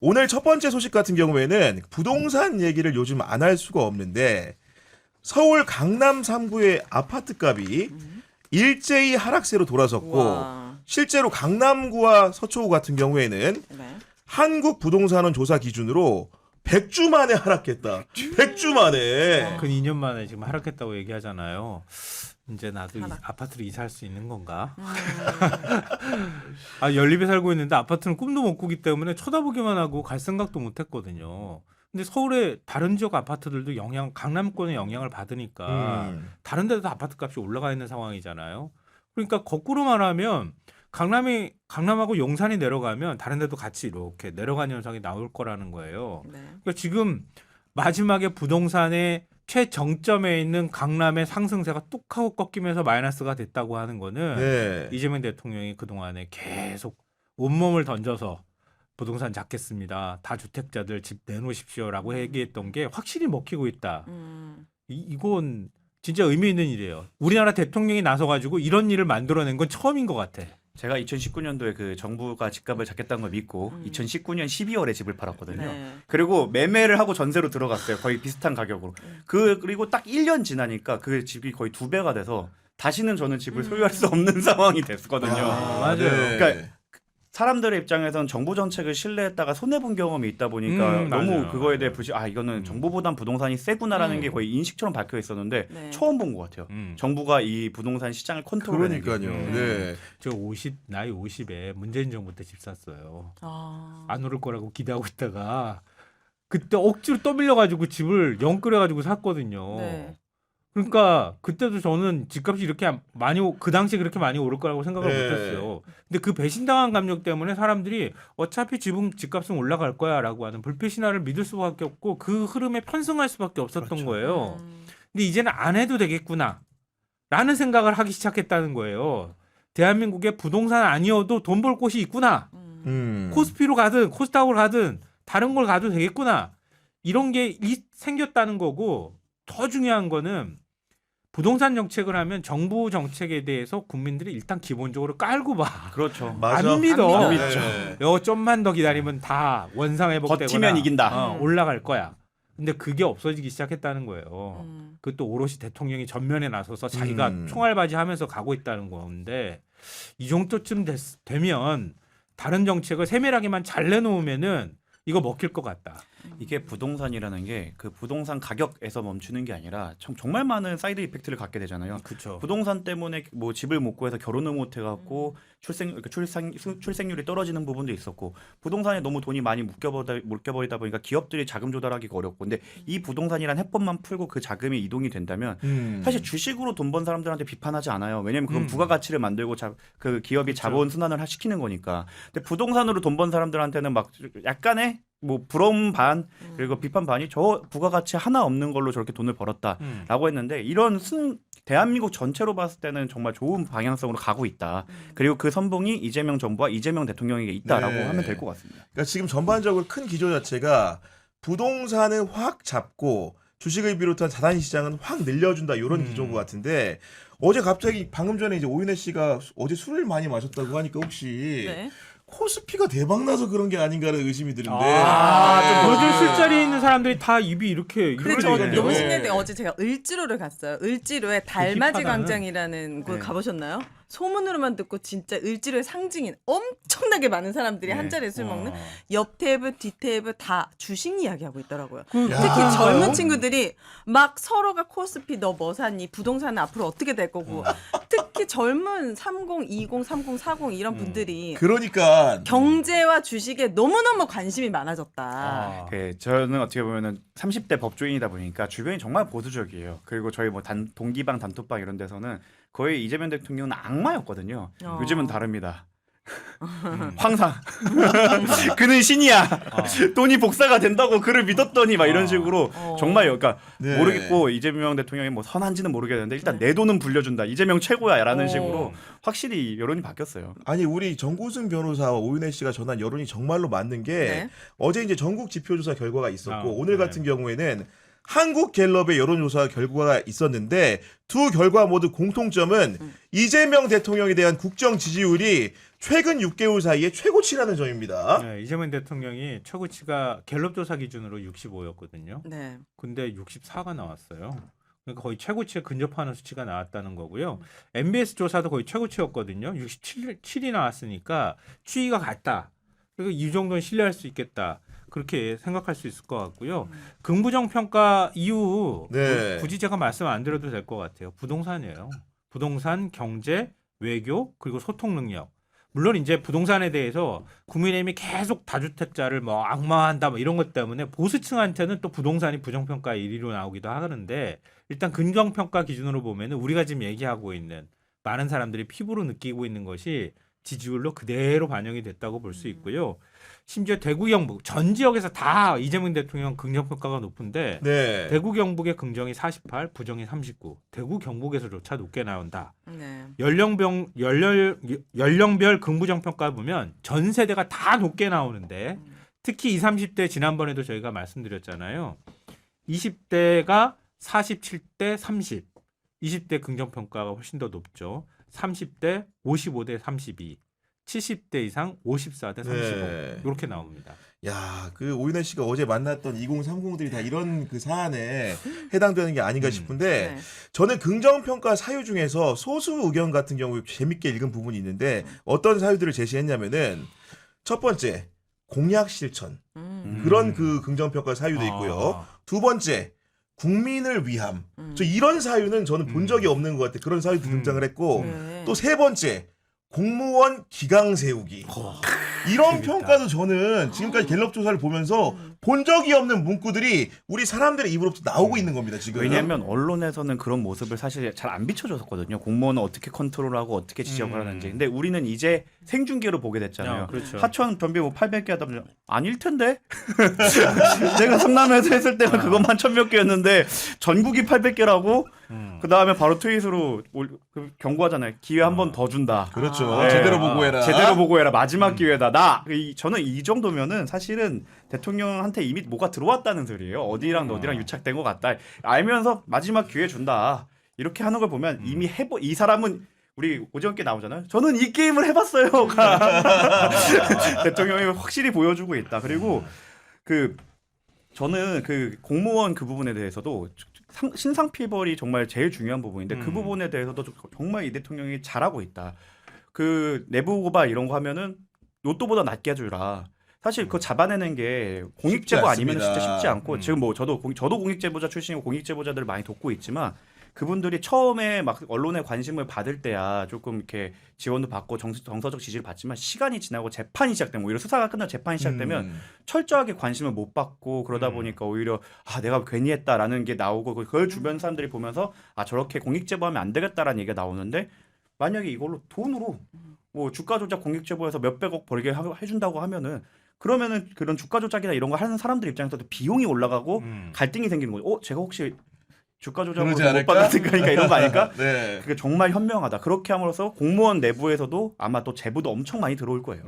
오늘 첫 번째 소식 같은 경우에는 부동산 얘기를 요즘 안 할 수가 없는데 서울 강남 3구의 아파트 값이 일제히 하락세로 돌아섰고 우와. 실제로 강남구와 서초구 같은 경우에는 네. 한국부동산원 조사 기준으로 100주 만에 하락했다. 100주 만에. 근 2년 만에 지금 하락했다고 얘기하잖아요. 이제 나도 하락. 아파트로 이사할 수 있는 건가? 아, 연립에 살고 있는데 아파트는 꿈도 못 꾸기 때문에 쳐다보기만 하고 갈 생각도 못 했거든요. 근데 서울의 다른 지역 아파트들도 강남권의 영향을 받으니까 다른 데도 아파트 값이 올라가 있는 상황이잖아요. 그러니까 거꾸로 말하면 강남하고 용산이 내려가면 다른 데도 같이 이렇게 내려가는 현상이 나올 거라는 거예요. 네. 그러니까 지금 마지막에 부동산의 최정점에 있는 강남의 상승세가 뚝 하고 꺾이면서 마이너스가 됐다고 하는 거는 네. 이재명 대통령이 그동안에 계속 온몸을 던져서 부동산 잡겠습니다. 다주택자들 집 내놓으십시오라고 얘기했던 게 확실히 먹히고 있다. 이건 진짜 의미 있는 일이에요. 우리나라 대통령이 나서가지고 이런 일을 만들어낸 건 처음인 것 같아. 제가 2019년도에 그 정부가 집값을 잡겠다는 걸 믿고 2019년 12월에 집을 팔았거든요. 네. 그리고 매매를 하고 전세로 들어갔어요. 거의 비슷한 가격으로. 그리고 딱 1년 지나니까 그 집이 거의 2배가 돼서 다시는 저는 집을 소유할 수 없는 상황이 됐거든요. 맞아요. 그러니까 사람들의 입장에서는 정부 정책을 신뢰했다가 손해본 경험이 있다 보니까 너무 맞아요. 그거에 대해 이거는 정부보단 부동산이 세구나라는 게 거의 인식처럼 박혀 있었는데 네. 처음 본 것 같아요. 정부가 이 부동산 시장을 컨트롤해내는 그러니까요. 네. 저 나이 50에 문재인 정부 때 집 샀어요. 아. 안 오를 거라고 기대하고 있다가 그때 억지로 떠밀려가지고 집을 영끌해가지고 샀거든요. 네. 그러니까 그때도 저는 집값이 이렇게 그 당시에 그렇게 많이 오를 거라고 생각을 네. 못했어요. 근데 그 배신당한 감정 때문에 사람들이 어차피 집값은 올라갈 거야라고 하는 불필 신화를 믿을 수밖에 없고 그 흐름에 편승할 수밖에 없었던 그렇죠. 거예요. 근데 이제는 안 해도 되겠구나 라는 생각을 하기 시작했다는 거예요. 대한민국에 부동산 아니어도 돈 벌 곳이 있구나. 코스피로 가든 코스닥으로 가든 다른 걸 가도 되겠구나. 이런 게 생겼다는 거고 더 중요한 거는 부동산 정책을 하면 정부 정책에 대해서 국민들이 일단 기본적으로 깔고 봐. 그렇죠. 맞아. 안 믿어. 안 믿죠. 요 좀만 더 기다리면 다 원상 회복되거나 버티면 이긴다. 올라갈 거야. 근데 그게 없어지기 시작했다는 거예요. 그것도 오롯이 대통령이 전면에 나서서 자기가 총알바지하면서 가고 있다는 건데 이 정도쯤 되면 다른 정책을 세밀하게만 잘 내놓으면은 이거 먹힐 것 같다. 이게 부동산이라는 게 그 부동산 가격에서 멈추는 게 아니라 정말 많은 사이드 이펙트를 갖게 되잖아요. 그렇죠. 부동산 때문에 뭐 집을 못 구해서 결혼을 못 해갖고 출생률이 떨어지는 부분도 있었고 부동산에 너무 돈이 많이 묶여버리다 보니까 기업들이 자금 조달하기가 어렵고 근데 이 부동산이란 해법만 풀고 그 자금이 이동이 된다면 사실 주식으로 돈 번 사람들한테 비판하지 않아요. 왜냐하면 그건 부가가치를 만들고 그 기업이 자본 순환을 시키는 거니까. 근데 부동산으로 돈 번 사람들한테는 막 약간의 뭐 부러움 반 그리고 비판 반이 저 부가가치 하나 없는 걸로 저렇게 돈을 벌었다라고 했는데 이런 대한민국 전체로 봤을 때는 정말 좋은 방향성으로 가고 있다. 그리고 그 선봉이 이재명 정부와 이재명 대통령에게 있다라고 네. 하면 될 것 같습니다. 그러니까 지금 전반적으로 큰 기조 자체가 부동산을 확 잡고 주식을 비롯한 자산 시장은 확 늘려준다 이런 기조인 것 같은데 어제 갑자기 방금 전에 이제 오윤혜 씨가 어제 술을 많이 마셨다고 하니까 혹시 네. 코스피가 대박 나서 그런 게 아닌가라는 의심이 드는데. 요즘 술자리에 있는 사람들이 다 입이 이렇게 그렇죠. 그러니까요. 너무 네. 신기한데 어제 제가 을지로를 갔어요. 을지로에 달맞이 힙하다는. 광장이라는 곳 네. 가보셨나요? 소문으로만 듣고 진짜 을지로의 상징인 엄청나게 많은 사람들이 네. 한 자리에 술 먹는 옆 테이블, 뒤 테이블 다 주식 이야기하고 있더라고요. 그, 특히 젊은 친구들이 막 서로가 코스피 너 뭐 샀니? 부동산은 앞으로 어떻게 될 거고. 특히 젊은 30, 20, 30, 40 이런 분들이 그러니까 경제와 주식에 너무너무 관심이 많아졌다. 저는 어떻게 보면은 30대 법조인이다 보니까 주변이 정말 보수적이에요. 그리고 저희 뭐 동기방, 단톡방 이런 데서는 거의 이재명 대통령은 악마였거든요. 요즘은 다릅니다. 황상. 그는 신이야. 돈이 복사가 된다고 그를 믿었더니 막 이런 식으로 정말 그러니까 네. 모르겠고 이재명 대통령이 뭐 선한지는 모르겠는데 일단 내 돈은 불려준다. 이재명 최고야라는 식으로 확실히 여론이 바뀌었어요. 아니 우리 정구승 변호사와 오윤혜 씨가 전한 여론이 정말로 맞는 게 네. 어제 이제 전국 지표조사 결과가 있었고 오늘 네. 같은 경우에는 한국갤럽의 여론조사 결과가 있었는데 두 결과 모두 공통점은 이재명 대통령에 대한 국정 지지율이 최근 6개월 사이에 최고치라는 점입니다. 네, 이재명 대통령이 최고치가 갤럽 조사 기준으로 65였거든요. 네. 근데 64가 나왔어요. 그러니까 거의 최고치에 근접하는 수치가 나왔다는 거고요. MBS 조사도 거의 최고치였거든요. 67이 나왔으니까 추이가 같다. 그리고 이 정도는 신뢰할 수 있겠다. 그렇게 생각할 수 있을 것 같고요. 긍부정 평가 이후 네. 굳이 제가 말씀 안 드려도 될 것 같아요. 부동산이에요. 부동산, 경제, 외교 그리고 소통 능력. 물론 이제 부동산에 대해서 국민의힘이 계속 다주택자를 뭐 악마한다 뭐 이런 것 때문에 보수층한테는 또 부동산이 부정평가 1위로 나오기도 하는데 일단 긍정평가 기준으로 보면은 우리가 지금 얘기하고 있는 많은 사람들이 피부로 느끼고 있는 것이 지지율로 그대로 반영이 됐다고 볼 수 있고요. 심지어 대구 경북 전 지역에서 다 이재명 대통령 긍정평가가 높은데 네. 대구 경북의 긍정이 48, 부정이 39. 대구 경북에서조차 높게 나온다. 네. 연령별 긍부정 평가 보면 전 세대가 다 높게 나오는데 특히 20, 30대 지난번에도 저희가 말씀드렸잖아요. 20대가 47대 30. 20대 긍정 평가가 훨씬 더 높죠. 30대 55대 32. 70대 이상 54대 35. 네. 이렇게 나옵니다. 야, 그 오윤혜 씨가 어제 만났던 2030들이 다 이런 그 사안에 해당되는 게 아닌가 싶은데 네. 저는 긍정평가 사유 중에서 소수 의견 같은 경우에 재밌게 읽은 부분이 있는데 어떤 사유들을 제시했냐면은 첫 번째 공약 실천 그런 그 긍정평가 사유도 있고요. 두 번째 국민을 위함. 저 이런 사유는 저는 본 적이 없는 것 같아요. 그런 사유도 등장을 했고 네. 또 세 번째 공무원 기강 세우기. 이런 재밌다. 평가도 저는 지금까지 갤럽 조사를 보면서 본 적이 없는 문구들이 우리 사람들의 입으로부터 나오고 있는 겁니다. 지금. 왜냐하면 언론에서는 그런 모습을 사실 잘 안 비춰줬었거든요. 공무원은 어떻게 컨트롤하고 어떻게 지적을 하는지. 근데 우리는 이제 생중계로 보게 됐잖아요. 그렇죠. 하천 변비 뭐 800개 하다 보면 아닐 텐데. 내가 성남에서 했을 때는 그것만 1000몇 개였는데 전국이 800개라고. 그 다음에 바로 트윗으로 경고하잖아요. 기회 한 번 더 준다. 그렇죠. 네. 제대로 보고해라. 제대로 보고해라. 마지막 기회다. 저는 이 정도면은 사실은 대통령한테 이미 뭐가 들어왔다는 소리예요. 어디랑 어디랑 유착된 것 같다. 알면서 마지막 기회 준다. 이렇게 하는 걸 보면 이미 이 사람은 우리 오지원께 나오잖아요. 저는 이 게임을 해봤어요가 대통령이 확실히 보여주고 있다. 그리고 저는 그 공무원 그 부분에 대해서도 신상필벌이 정말 제일 중요한 부분인데 그 부분에 대해서도 정말 이 대통령이 잘하고 있다. 그 내부 고발 이런 거 하면은 로또보다 낮게 해주라. 사실 그거 잡아내는 게 공익제보 아니면 진짜 쉽지 않고 지금 뭐 저도 공익제보자 출신이고 공익제보자들을 많이 돕고 있지만 그분들이 처음에 막 언론의 관심을 받을 때야 조금 이렇게 지원도 받고 정서적 지지를 받지만 시간이 지나고 재판이 시작되면 오히려 수사가 끝나고 재판이 시작되면 철저하게 관심을 못 받고 그러다 보니까 오히려 내가 괜히 했다라는 게 나오고 그걸 주변 사람들이 보면서 저렇게 공익제보하면 안 되겠다라는 얘기가 나오는데 만약에 이걸로 돈으로 뭐 주가 조작 공익제보해서 몇백억 벌게 해준다고 하면은 그러면은 그런 주가 조작이나 이런 거 하는 사람들 입장에서도 비용이 올라가고 갈등이 생기는 거죠. 제가 혹시 주가 조작으로 못 받았을까 이런 거 아닐까? 네. 그게 정말 현명하다. 그렇게 함으로써 공무원 내부에서도 아마 또 제보도 엄청 많이 들어올 거예요.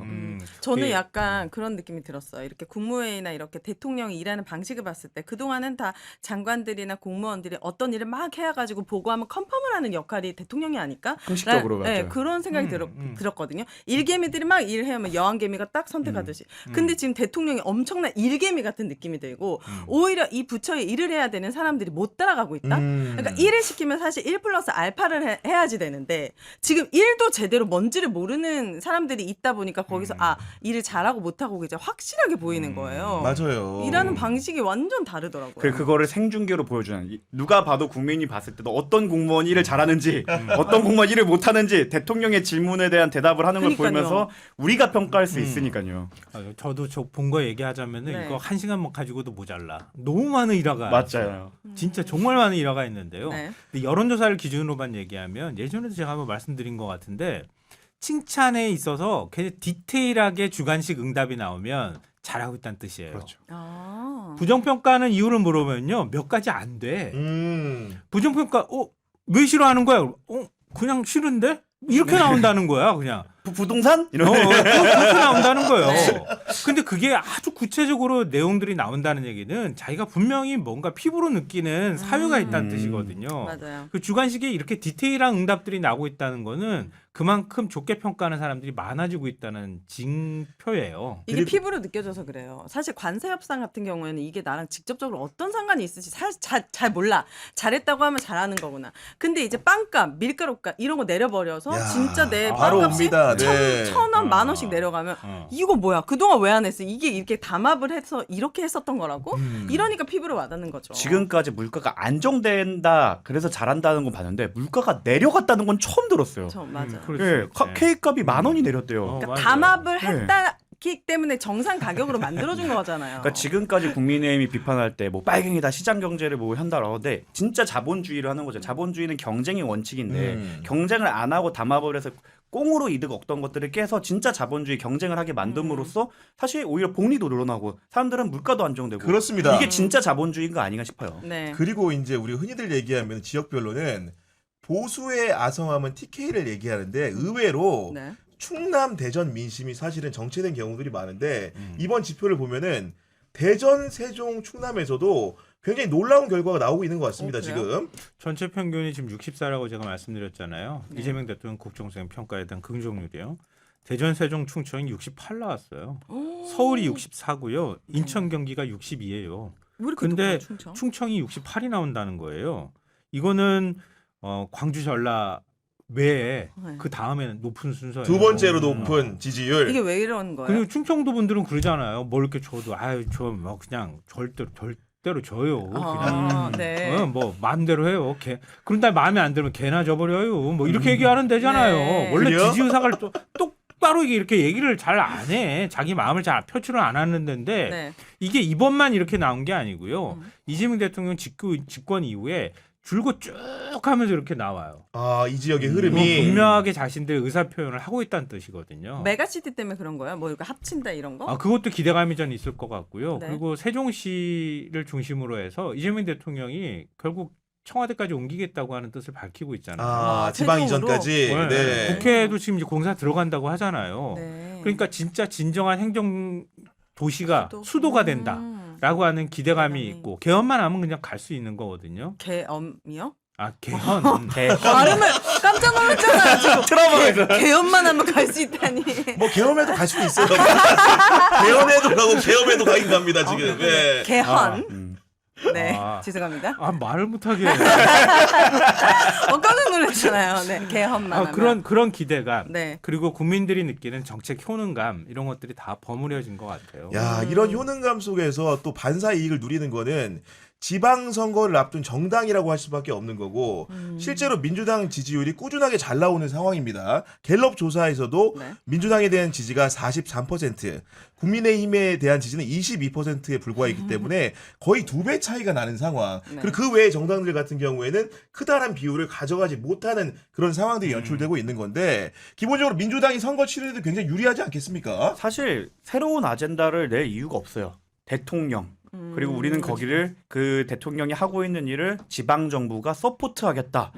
저는 그- 약간 그런 느낌이 들었어요. 이렇게 국무회의나 이렇게 대통령이 일하는 방식을 봤을 때 그동안은 다 장관들이나 공무원들이 어떤 일을 막 해가지고 보고하면 컨펌을 하는 역할이 대통령이 아닐까? 형식적으로 네, 맞죠. 그런 생각이 들었거든요. 일개미들이 막 일을 해오면 여왕개미가 딱 선택하듯이. 근데 지금 대통령이 엄청난 일개미 같은 느낌이 들고 오히려 이 부처에 일을 해야 되는 사람들이 못 따라가고 있다. 그러니까 일을 시키면 사실 1+알파를 해야지 되는데 지금 일도 제대로 뭔지를 모르는 사람들이 있다 보니까 거기서 일을 잘하고 못하고 이제 확실하게 보이는 거예요. 맞아요. 일하는 방식이 완전 다르더라고요. 그거를 생중계로 보여주는 누가 봐도 국민이 봤을 때도 어떤 공무원이 일을 잘하는지 어떤 공무원이 일을 못하는지 대통령의 질문에 대한 대답을 하는 걸 그러니까요. 보면서 우리가 평가할 수 있으니까요. 저도 본 거 얘기하자면은 네. 이거 1시간만 가지고도 모자라. 너무 많은 일화가 맞아요. 진짜 정말 많은 일화가 있는데요. 네. 근데 여론조사를 기준으로만 얘기하면 예전에도 제가 한번 말씀드린 것 같은데 칭찬에 있어서 굉장히 디테일하게 주관식 응답이 나오면 잘하고 있다는 뜻이에요. 그렇죠. 부정평가는 이유를 물어보면요 몇 가지 안 돼. 부정평가 왜 싫어하는 거야? 그냥 싫은데 이렇게 나온다는 거야 그냥. 부동산 이런. 그렇게 나온다는 거예요. 네. 근데 그게 아주 구체적으로 내용들이 나온다는 얘기는 자기가 분명히 뭔가 피부로 느끼는 사유가 있다는 뜻이거든요. 맞아요. 그 주관식에 이렇게 디테일한 응답들이 나오고 있다는 거는 그만큼 좋게 평가하는 사람들이 많아지고 있다는 징표예요. 이게 피부로 느껴져서 그래요. 사실 관세 협상 같은 경우에는 이게 나랑 직접적으로 어떤 상관이 있을지 사실 잘 몰라. 잘했다고 하면 잘하는 거구나. 근데 이제 빵값, 밀가루값 이런 거 내려버려서 야, 진짜 내 바로 빵값이 옵니다. 네. 1,000원, 10,000원씩 내려가면 이거 뭐야? 그동안 왜 안 했어? 이게 이렇게 담합을 해서 이렇게 했었던 거라고? 이러니까 피부로 와닿는 거죠. 지금까지 물가가 안정된다. 그래서 잘한다는 건 봤는데 물가가 내려갔다는 건 처음 들었어요. 맞아. 예, K값이 10,000원이 내렸대요. 어, 그러니까 맞아요. 담합을 네. 했다기 때문에 정상 가격으로 만들어준 거잖아요. 그러니까 지금까지 국민의힘이 비판할 때 뭐 빨갱이다 시장 경제를 뭐 한다라고 하는데 진짜 자본주의를 하는 거죠. 자본주의는 경쟁이 원칙인데 경쟁을 안 하고 담합을 해서 꽁으로 이득 얻던 것들을 깨서 진짜 자본주의 경쟁을 하게 만듦으로써 사실 오히려 복리도 늘어나고 사람들은 물가도 안정되고 그렇습니다. 이게 진짜 자본주의인 거 아닌가 싶어요. 네. 그리고 이제 우리 흔히들 얘기하면 지역별로는 보수의 아성함은 TK를 얘기하는데 의외로 네. 충남 대전 민심이 사실은 정체된 경우들이 많은데 이번 지표를 보면은 대전 세종 충남에서도 굉장히 놀라운 결과가 나오고 있는 것 같습니다. 그래요? 지금 전체 평균이 지금 64라고 제가 말씀드렸잖아요. 네. 이재명 대통령 국정수행 평가에 대한 긍정률이요. 대전, 세종, 충청이 68 나왔어요. 서울이 64고요. 인천, 경기가 62예요. 왜 이렇게 근데 높아요, 충청? 충청이 68이 나온다는 거예요. 이거는 광주, 전라 외에 네. 그 다음에는 높은 순서예요. 두 번째로 높은 지지율. 이게 왜 이런 거예요? 그리고 충청도 분들은 그러잖아요. 뭘 이렇게 줘도 아유 저뭐 그냥 절대로 줘요. 그냥 네. 뭐 마음대로 해요. 그런 다음에 마음에 안 들면 개나 줘버려요. 뭐 이렇게 얘기하는 데잖아요. 네. 원래 그래요? 지지 의사를 똑바로 이렇게 얘기를 잘 안 해. 자기 마음을 잘 표출을 안 하는 데인데 네. 이게 이번만 이렇게 나온 게 아니고요. 이재명 대통령 집권 이후에 줄곧 쭉 하면서 이렇게 나와요. 아, 이 지역의 이건 흐름이 분명하게 자신들의 의사 표현을 하고 있다는 뜻이거든요. 메가시티 때문에 그런 거예요? 뭐 이거 합친다 이런 거? 그것도 기대감이 전 있을 것 같고요. 네. 그리고 세종시를 중심으로 해서 이재명 대통령이 결국 청와대까지 옮기겠다고 하는 뜻을 밝히고 있잖아요. 아, 지방 최종으로? 이전까지. 네. 네. 국회에도 지금 이제 공사 들어간다고 하잖아요. 네. 그러니까 진짜 진정한 행정 도시가 수도가 된다라고 하는 기대감이 기대감이. 있고 개헌만 하면 그냥 갈 수 있는 거거든요. 개엄이요? 개헌. 발음을 깜짝 놀랐잖아요. 지금. 트라우마가 개엄만 하면 갈 수 있다니. 뭐 개엄에도 갈 수도 있어요. 개헌에도 가고 개엄에도 가긴 갑니다 지금. 네. 개헌. 네, 아. 죄송합니다. 말을 못하게. 깜짝 놀랐잖아요. 네, 개헌만 하면. 그런 기대감. 네. 그리고 국민들이 느끼는 정책 효능감 이런 것들이 다 버무려진 것 같아요. 야, 이런 효능감 속에서 또 반사 이익을 누리는 거는 지방선거를 앞둔 정당이라고 할 수밖에 없는 거고 실제로 민주당 지지율이 꾸준하게 잘 나오는 상황입니다. 갤럽 조사에서도 네. 민주당에 대한 지지가 43%, 국민의힘에 대한 지지는 22%에 불과했기 때문에 거의 2배 차이가 나는 상황. 네. 그리고 그 외의 정당들 같은 경우에는 크다란 비율을 가져가지 못하는 그런 상황들이 연출되고 있는 건데 기본적으로 민주당이 선거 치르는데 굉장히 유리하지 않겠습니까? 사실 새로운 아젠다를 낼 이유가 없어요. 대통령. 그리고 우리는 거기를 그 대통령이 하고 있는 일을 지방 정부가 서포트하겠다.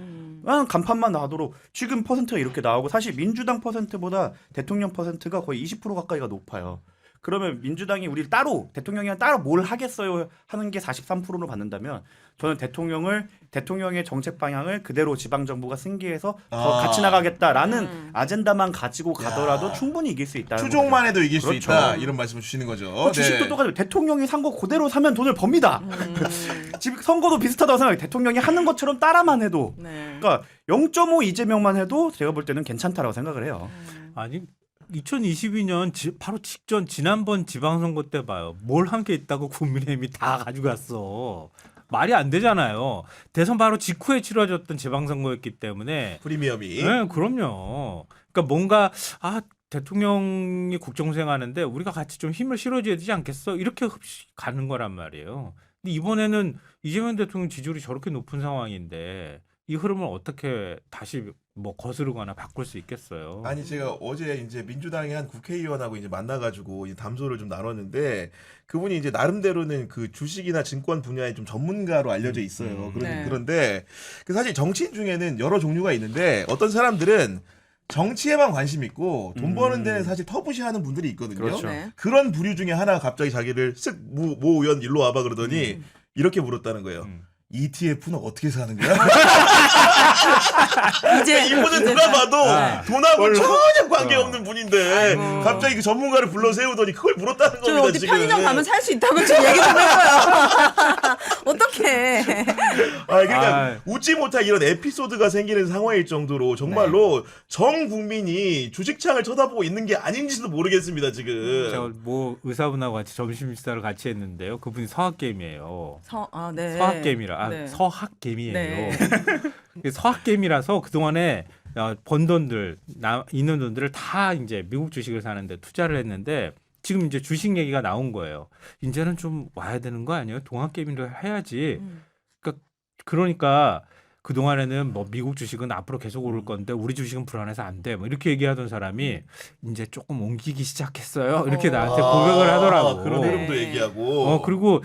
간판만 나도록 지금 퍼센트가 이렇게 나오고 사실 민주당 퍼센트보다 대통령 퍼센트가 거의 20% 가까이가 높아요. 그러면 민주당이 우리를 따로 대통령이랑 따로 뭘 하겠어요 하는 게 43%로 받는다면 저는 대통령의 정책 방향을 그대로 지방 정부가 승계해서 더 같이 나가겠다라는 아젠다만 가지고 가더라도 충분히 이길 수 있다. 추종만 해도 이길 수 그렇죠. 있다. 이런 말씀을 주시는 거죠. 주식도 똑같아요. 대통령이 산 거 그대로 사면 돈을 법니다. 지금 선거도 비슷하다고 생각해요. 대통령이 하는 것처럼 따라만 해도. 네. 그러니까 0.5 이재명만 해도 제가 볼 때는 괜찮다라고 생각을 해요. 아니 2022년 바로 직전 지난번 지방선거 때 봐요. 뭘 한 게 있다고 국민의힘이 다 가져갔어. 말이 안 되잖아요. 대선 바로 직후에 치러졌던 지방선거였기 때문에. 프리미엄이. 네, 그럼요. 그러니까 뭔가 대통령이 국정수행하는데 우리가 같이 좀 힘을 실어줘야 되지 않겠어? 이렇게 가는 거란 말이에요. 근데 이번에는 이재명 대통령 지지율이 저렇게 높은 상황인데 이 흐름을 어떻게 다시 뭐 거스르거나 바꿀 수 있겠어요? 아니 제가 어제 이제 민주당의 한 국회의원하고 이제 만나가지고 이제 담소를 좀 나눴는데 그분이 이제 나름대로는 그 주식이나 증권 분야에 좀 전문가로 알려져 있어요. 네. 그런데 그 사실 정치인 중에는 여러 종류가 있는데 어떤 사람들은 정치에만 관심 있고 돈 버는 데는 사실 터부시하는 분들이 있거든요. 그렇죠. 네. 그런 부류 중에 하나가 갑자기 자기를 쓱 모 의원 일로 와봐 그러더니 이렇게 물었다는 거예요. ETF는 어떻게 사는 거야? 이제 이분은 누가 봐도 돈하고 전혀 관계없는 분인데 아이고. 갑자기 그 전문가를 불러 세우더니 그걸 물었다는 저 겁니다. 어디 지금. 편의점 가면 살 수 있다고 지금 얘기 좀 해봐요. 어떡해. 그러니까 아. 웃지 못할 이런 에피소드가 생기는 상황일 정도로 정말로 전 국민이 주식창을 쳐다보고 있는 게 아닌지도 모르겠습니다 지금. 제가 뭐 의사분하고 같이 점심 식사를 같이 했는데요. 그분이 서학개미예요. 네. 서학개미라 네. 서학개미예요. 네. 서학개미라서 그 동안에 번 돈들 있는 돈들을 다 이제 미국 주식을 사는데 투자를 했는데 지금 이제 주식 얘기가 나온 거예요. 이제는 좀 와야 되는 거 아니에요? 동학개미를 해야지. 그러니까 그 동안에는 뭐 미국 주식은 앞으로 계속 오를 건데 우리 주식은 불안해서 안 돼. 뭐 이렇게 얘기하던 사람이 이제 조금 옮기기 시작했어요. 이렇게 나한테 고백을 하더라고. 그런 네. 흐름도 얘기하고. 그리고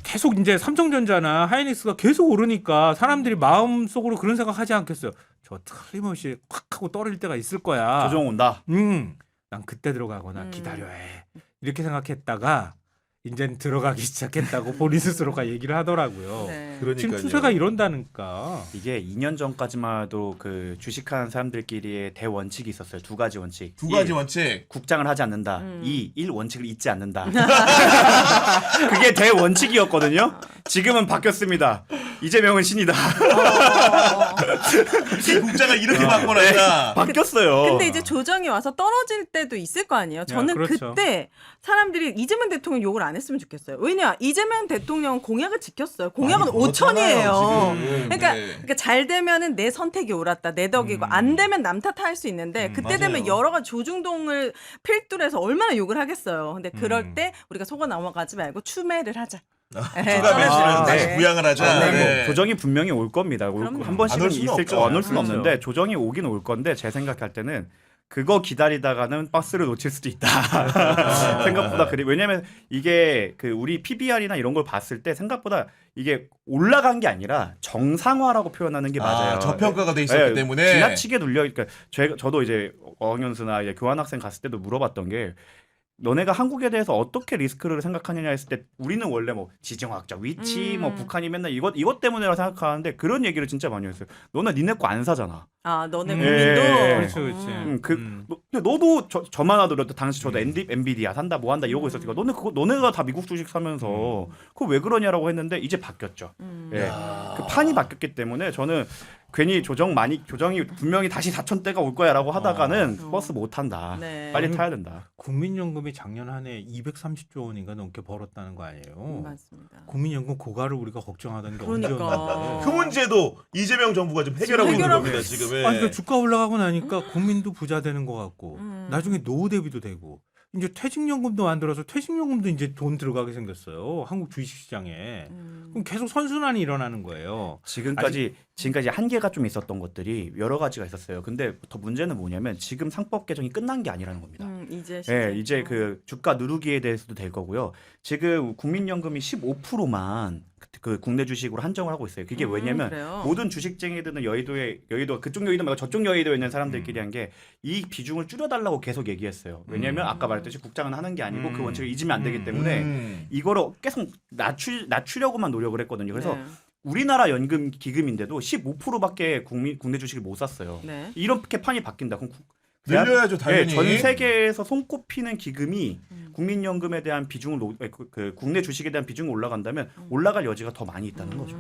계속 이제 삼성전자나 하이닉스가 계속 오르니까 사람들이 마음속으로 그런 생각하지 않겠어요. 저 틀림없이 콱 하고 떨어질 때가 있을 거야. 조정 온다. 난 그때 들어가거나 기다려야 해. 이렇게 생각했다가 이젠 들어가기 시작했다고 본인 스스로가 얘기를 하더라고요. 네. 지금 그러니까요. 추세가 이런다니까. 이게 2년 전까지만 해도 그 주식하는 사람들끼리의 대원칙이 있었어요. 두 가지 원칙. 두 가지 일, 원칙. 국장을 하지 않는다. 1 원칙을 잊지 않는다. 그게 대원칙이었거든요. 지금은 바뀌었습니다. 이재명은 신이다. 국장을 이렇게 바꿔놨다. 바뀌었어요. 근데 이제 조정이 와서 떨어질 때도 있을 거 아니에요. 저는 그렇죠. 그때 사람들이 이재명 대통령 욕을 안 했으면 좋겠어요. 왜냐 이재명 대통령은 공약을 지켰어요. 공약은 많이 5천이에요. 벌었잖아요, 지금. 그러니까, 네. 그러니까 잘 되면은 내 선택이 옳았다, 내 덕이고 안 되면 남 탓할 수 있는데 그때 되면 맞아요. 여러 가지 조중동을 필두로 해서 얼마나 욕을 하겠어요. 근데 그럴 때 우리가 속아 넘어가지 말고 추매를 하자. 네, 추가 매수를 떨어지면. 다시 네. 구양을 하자. 네. 네. 조정이 분명히 올 겁니다. 그럼요. 한 번씩은 안올 수는 있을 없죠. 안올 수는 그렇죠. 없는데 조정이 오긴 올 건데 제 생각할 때는 그거 기다리다가는 버스를 놓칠 수도 있다. 생각보다 그래. 왜냐면 이게 그 우리 PBR이나 이런 걸 봤을 때 생각보다 이게 올라간 게 아니라 정상화라고 표현하는 게 맞아요. 저평가가 돼 있었기 네, 때문에. 지나치게 눌려. 그러니까 저도 이제 어학연수나 이제 교환학생 갔을 때도 물어봤던 게 너네가 한국에 대해서 어떻게 리스크를 생각하느냐 했을 때 우리는 원래 뭐 지정학적 위치, 뭐 북한이 맨날 이것 때문에라 생각하는데 그런 얘기를 진짜 많이 했어요. 너는 니네 거 안 사잖아. 아 너네 예. 국민도 그렇죠, 그렇지. 근데 너도 저만 하더라도 당시 저도 엔비디아 산다 뭐 한다 이러고 있었으니까 너네가 다 미국 주식 사면서 그거 왜 그러냐라고 했는데 이제 바뀌었죠. 예. 그 판이 바뀌었기 때문에 저는 괜히 조정이 분명히 다시 4,000대가 올 거야라고 하다가는 버스 못 탄다. 네. 빨리 타야 된다. 국민연금이 작년 한 해 230조 원인가 넘게 벌었다는 거 아니에요. 맞습니다. 국민연금 고가를 우리가 걱정하던 게 언제 그러니까. 였는데. 그 문제도 이재명 정부가 지금 해결하고 있는 해결하고 겁니다 지금. 아니 그러니까 주가 올라가고 나니까 국민도 부자 되는 것 같고 나중에 노후 대비도 되고 이제 퇴직연금도 만들어서 퇴직연금도 이제 돈 들어가게 생겼어요. 한국 주식시장에. 그럼 계속 선순환이 일어나는 거예요. 지금까지 한계가 좀 있었던 것들이 여러 가지가 있었어요. 근데 더 문제는 뭐냐면 지금 상법 개정이 끝난 게 아니라는 겁니다. 이제 그 주가 누르기에 대해서도 될 거고요. 지금 국민연금이 15%만 그 국내 주식으로 한정을 하고 있어요. 그게 왜냐면 그래요? 모든 주식쟁이들은 여의도 그쪽 여의도 말고 저쪽 여의도에 있는 사람들끼리 한 게 이 비중을 줄여달라고 계속 얘기했어요. 왜냐면 아까 말했듯이 국장은 하는 게 아니고 그 원칙을 잊으면 안 되기 때문에 이거를 계속 낮추려고만 노력을 했거든요. 그래서 네. 우리나라 연금 기금인데도 15%밖에 국내 주식을 못 샀어요. 네. 이렇게 판이 바뀐다. 그럼 늘려야죠 당연히. 전 세계에서 손꼽히는 기금이 국민연금에 대한 비중을 국내 주식에 대한 비중이 올라간다면 올라갈 여지가 더 많이 있다는 거죠.